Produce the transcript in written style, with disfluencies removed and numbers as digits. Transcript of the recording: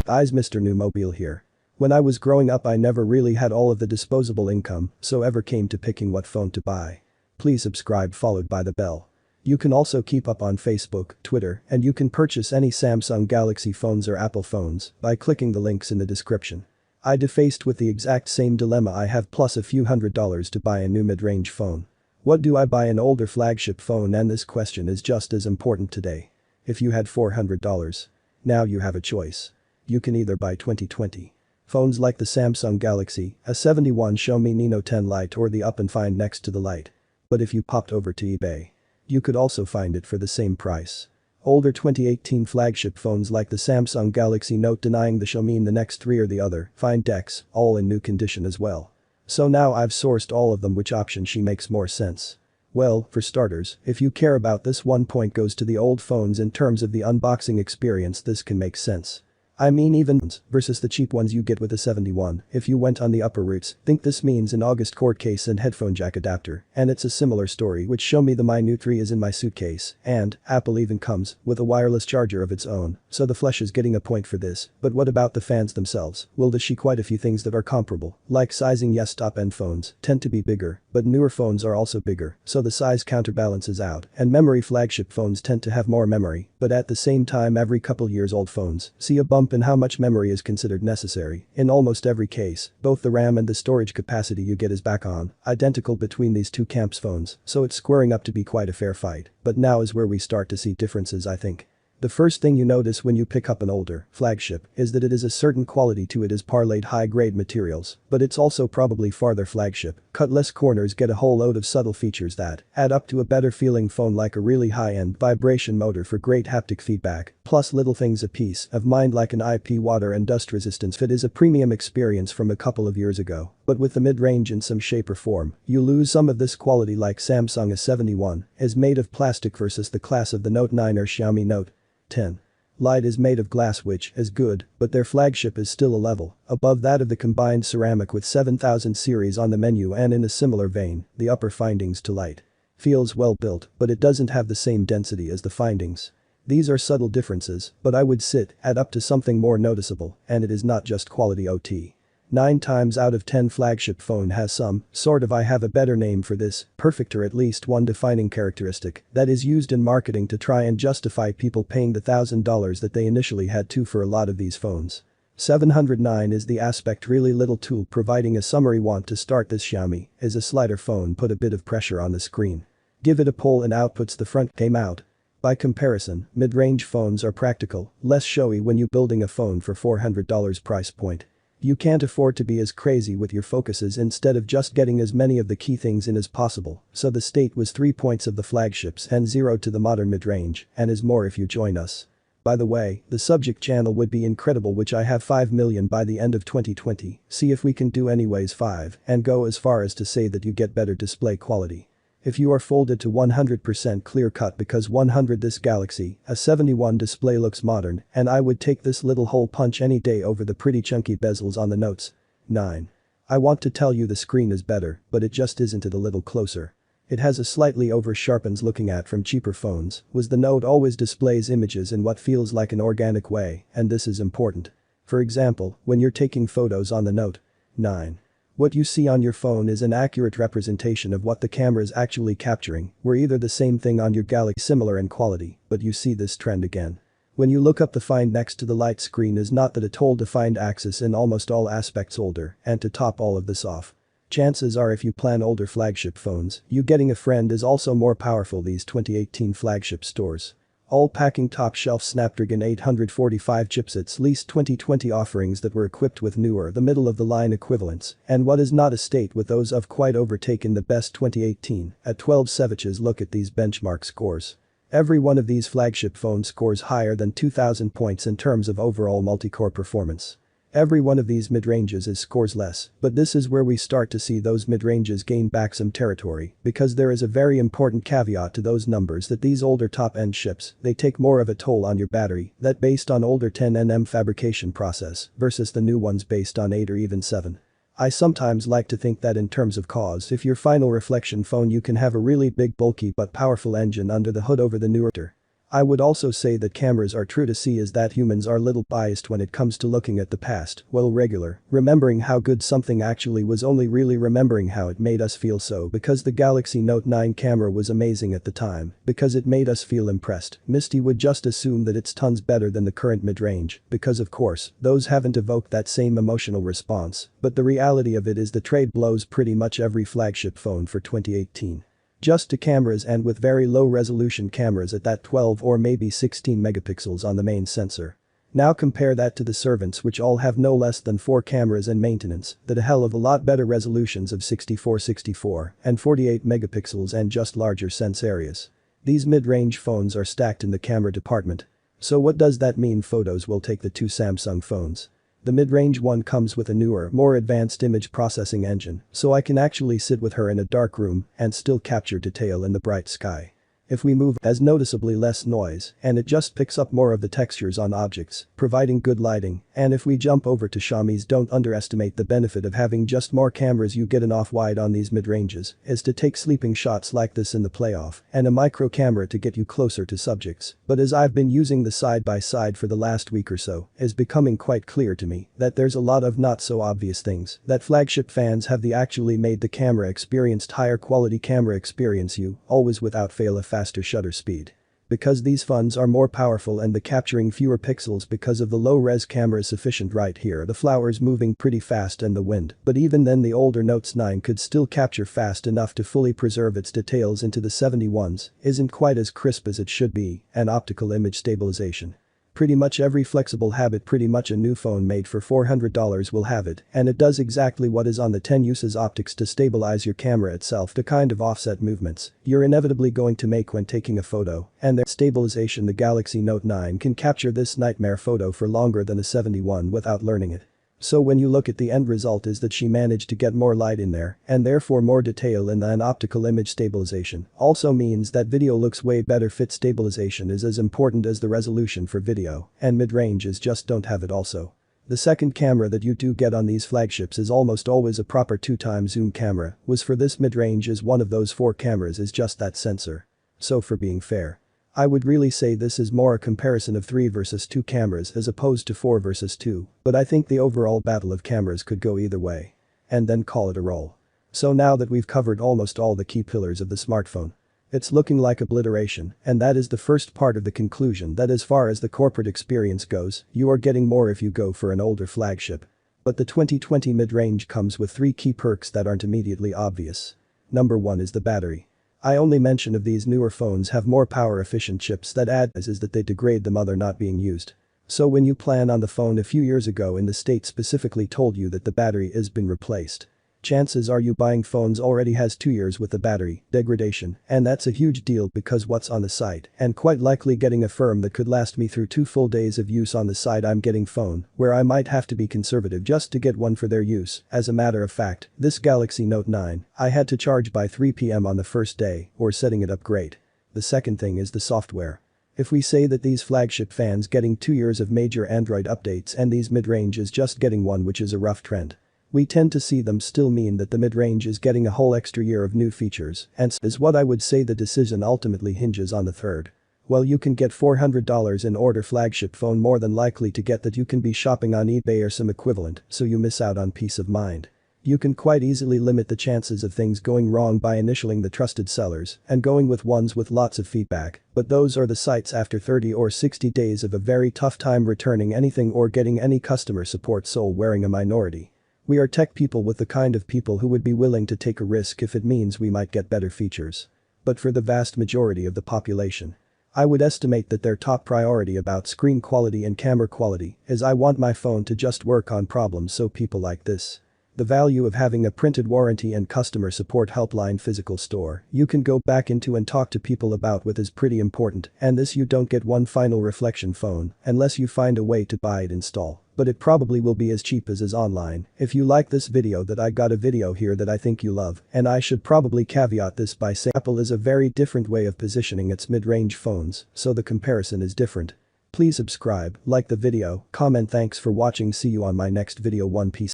Eyes Mr. New Mobile here. When I was growing up I never really had all of the disposable income, so ever came to picking what phone to buy. Please subscribe followed by the bell. You can also keep up on Facebook, Twitter, and you can purchase any Samsung Galaxy phones or Apple phones by clicking the links in the description. I faced with the exact same dilemma I have plus a few $100s to buy a new mid-range phone. What do I buy, an older flagship phone? And this question is just as important today. If you had $400. Now you have a choice. You can either buy 2020 phones like the Samsung Galaxy S71, Xiaomi Nino 10 Lite, or the Up and Find next to the Lite. But if you popped over to eBay, you could also find it for the same price. Older 2018 flagship phones like the Samsung Galaxy Note, denying the Xiaomi the next 3 or the other, Find X, all in new condition as well. So now I've sourced all of them, which option she makes more sense? Well, for starters, if you care about this, 1 point goes to the old phones in terms of the unboxing experience. This can make sense. I mean, even versus the cheap ones you get with the 71. If you went on the upper routes, think this means an August cord case and headphone jack adapter, and it's a similar story which Xiaomi the Mi Note 3 is in my suitcase, and Apple even comes with a wireless charger of its own, so the flesh is getting a point for this. But what about the fans themselves? Well, there's quite a few things that are comparable, like sizing. Yes, top-end phones tend to be bigger, but newer phones are also bigger, so the size counterbalances out, and memory. Flagship phones tend to have more memory, but at the same time every couple years old phones see a bump in how much memory is considered necessary. In almost every case, both the RAM and the storage capacity you get is back on identical between these two camps phones, so it's squaring up to be quite a fair fight. But now is where we start to see differences, I think. The first thing you notice when you pick up an older flagship is that it is a certain quality to it, is parlayed high-grade materials, but it's also probably farther flagship. Cut less corners, get a whole load of subtle features that add up to a better feeling phone, like a really high-end vibration motor for great haptic feedback, plus little things a peace of mind like an IP water and dust resistance fit is a premium experience from a couple of years ago. But with the mid-range in some shape or form, you lose some of this quality, like Samsung S71 is made of plastic versus the class of the Note 9 or Xiaomi Note 10 Lite is made of glass, which is good, but their flagship is still a level above that of the combined ceramic with 7000 series on the menu. And in a similar vein, the upper findings to Lite feels well built, but it doesn't have the same density as the findings. These are subtle differences, but I would add up to something more noticeable, and it is not just quality OT. 9 times out of 10 flagship phone has some sort of, I have a better name for this, perfect or at least one defining characteristic that is used in marketing to try and justify people paying the $1,000 that they initially had to for a lot of these phones. 709 is the aspect really little tool. Providing a summary, want to start this Xiaomi is a slider phone. Put a bit of pressure on the screen. Give it a pull and outputs the front came out. By comparison, mid-range phones are practical, less showy when you building a phone for $400 price point. You can't afford to be as crazy with your focuses instead of just getting as many of the key things in as possible, so the state was 3 points of the flagships and 0 to the modern mid-range, and is more if you join us. By the way, the subject channel would be incredible, which I have 5 million by the end of 2020, see if we can do anyways 5 and go as far as to say that you get better display quality. If you are folded to 100% clear cut because 100 this Galaxy S71 display looks modern, and I would take this little hole punch any day over the pretty chunky bezels on the Notes 9. I want to tell you the screen is better, but it just isn't. It a little closer. It has a slightly over sharpens looking at from cheaper phones, was the Note always displays images in what feels like an organic way, and this is important. For example, when you're taking photos on the Note 9. What you see on your phone is an accurate representation of what the camera is actually capturing, where either the same thing on your Galaxy similar in quality, but you see this trend again. When you look up, the find next to the Lite screen is not that at all defined axis in almost all aspects older, and to top all of this off, chances are if you plan older flagship phones, you getting a friend is also more powerful. These 2018 flagship stores all packing top-shelf Snapdragon 845 chipsets, least 2020 offerings that were equipped with newer the middle-of-the-line equivalents, and what is not a state with those of quite overtaken the best 2018 at 12 savages. Look at these benchmark scores. Every one of these flagship phones scores higher than 2000 points in terms of overall multi-core performance. Every one of these mid-ranges scores less, but this is where we start to see those mid-ranges gain back some territory, because there is a very important caveat to those numbers, that these older top-end chips, they take more of a toll on your battery, that based on older 10nm fabrication process versus the new ones based on 8 or even 7. I sometimes like to think that in terms of cause, if your final reflection phone, you can have a really big bulky but powerful engine under the hood over the newer. I would also say that cameras are true to see is that humans are little biased when it comes to looking at the past, well regular, remembering how good something actually was only really remembering how it made us feel so because the Galaxy Note 9 camera was amazing at the time, because it made us feel impressed. Misty would just assume that it's tons better than the current mid-range, because of course, those haven't evoked that same emotional response, but the reality of it is the trade blows pretty much every flagship phone for 2018. Just to cameras and with very low resolution cameras at that 12 or maybe 16 megapixels on the main sensor. Now compare that to the servants which all have no less than 4 cameras and maintenance, that a hell of a lot better resolutions of 64 and 48 megapixels and just larger sense areas. These mid-range phones are stacked in the camera department. So what does that mean? Photos will take the 2 Samsung phones. The mid-range one comes with a newer, more advanced image processing engine, so I can actually sit with her in a dark room and still capture detail in the bright sky. If we move, has noticeably less noise, and it just picks up more of the textures on objects, providing good lighting, and if we jump over to Xiaomi's, don't underestimate the benefit of having just more cameras. You get an off-wide on these mid-ranges, is to take sleeping shots like this in the playoff, and a micro camera to get you closer to subjects, but as I've been using the side-by-side for the last week or so, it's becoming quite clear to me that there's a lot of not so obvious things that flagship fans have actually made the camera experienced higher quality camera experience you, always without fail a faster shutter speed. Because these phones are more powerful and the capturing fewer pixels because of the low-res camera is sufficient. Right here the flowers moving pretty fast and the wind, but even then the older Note 9 could still capture fast enough to fully preserve its details into the 71s, isn't quite as crisp as it should be, and optical image stabilization. Pretty much every flexible habit, pretty much a new phone made for $400 will have it, and it does exactly what is on the 10 uses optics to stabilize your camera itself, the kind of offset movements you're inevitably going to make when taking a photo, and their stabilization. The Galaxy Note 9 can capture this nightmare photo for longer than the 71 without learning it. So when you look at the end result is that she managed to get more light in there and therefore more detail in the optical image stabilization also means that video looks way better. Fit stabilization is as important as the resolution for video, and mid-ranges just don't have it also. The second camera that you do get on these flagships is almost always a proper 2x zoom camera, was for this mid-range is one of those 4 cameras is just that sensor. So for being fair, I would really say this is more a comparison of 3 versus 2 cameras as opposed to 4 versus 2, but I think the overall battle of cameras could go either way. And then call it a roll. So now that we've covered almost all the key pillars of the smartphone, it's looking like obliteration, and that is the first part of the conclusion that as far as the corporate experience goes, you are getting more if you go for an older flagship. But the 2020 mid-range comes with 3 key perks that aren't immediately obvious. Number 1 is the battery. I only mention of these newer phones have more power efficient chips that add as is that they degrade them other not being used. So when you plan on the phone a few years ago and the state specifically told you that the battery has been replaced, chances are you buying phones already has 2 years with the battery degradation, and that's a huge deal because what's on the site, and quite likely getting a firm that could last me through 2 full days of use on the site. I'm getting phone where I might have to be conservative just to get one for their use. As a matter of fact, this Galaxy Note 9, I had to charge by 3 PM on the first day or setting it up great. The second thing is the software. If we say that these flagship fans getting 2 years of major Android updates and these mid-range is just getting one, which is a rough trend, we tend to see them still mean that the mid-range is getting a whole extra year of new features, and is what I would say the decision ultimately hinges on the third. Well, you can get $400 in order flagship phone, more than likely to get that you can be shopping on eBay or some equivalent, so you miss out on peace of mind. You can quite easily limit the chances of things going wrong by initialing the trusted sellers and going with ones with lots of feedback, but those are the sites after 30 or 60 days of a very tough time returning anything or getting any customer support, soul wearing a minority. We are tech people with the kind of people who would be willing to take a risk if it means we might get better features. But for the vast majority of the population, I would estimate that their top priority about screen quality and camera quality is I want my phone to just work on problems. So people like this. The value of having a printed warranty and customer support helpline physical store you can go back into and talk to people about with is pretty important, and this you don't get one final reflection phone unless you find a way to buy it install. But it probably will be as cheap as is online. If you like this video, that I got a video here that I think you love, and I should probably caveat this by saying Apple is a very different way of positioning its mid-range phones, so the comparison is different. Please subscribe, like the video, comment. Thanks for watching. See you on my next video. One Piece.